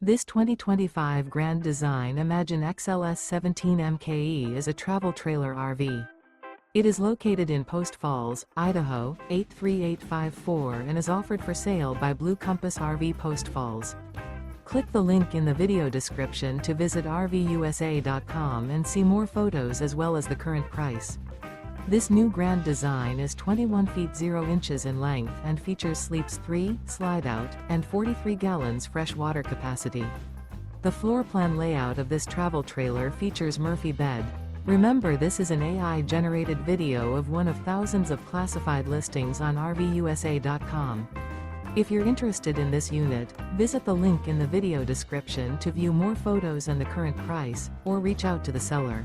This 2025 Grand Design Imagine XLS 17 MKE is a travel trailer RV. It is located in Post Falls, Idaho, 83854 and is offered for sale by Blue Compass RV Post Falls. Click the link in the video description to visit RVUSA.com and see more photos as well as the current price. This new Grand Design is 21 feet 0 inches in length and features sleeps 3, Slideout, and 43 gallons fresh water capacity. The floor plan layout of this travel trailer features Murphy bed. Remember, this is an AI-generated video of one of thousands of classified listings on RVUSA.com. If you're interested in this unit, visit the link in the video description to view more photos and the current price, or reach out to the seller.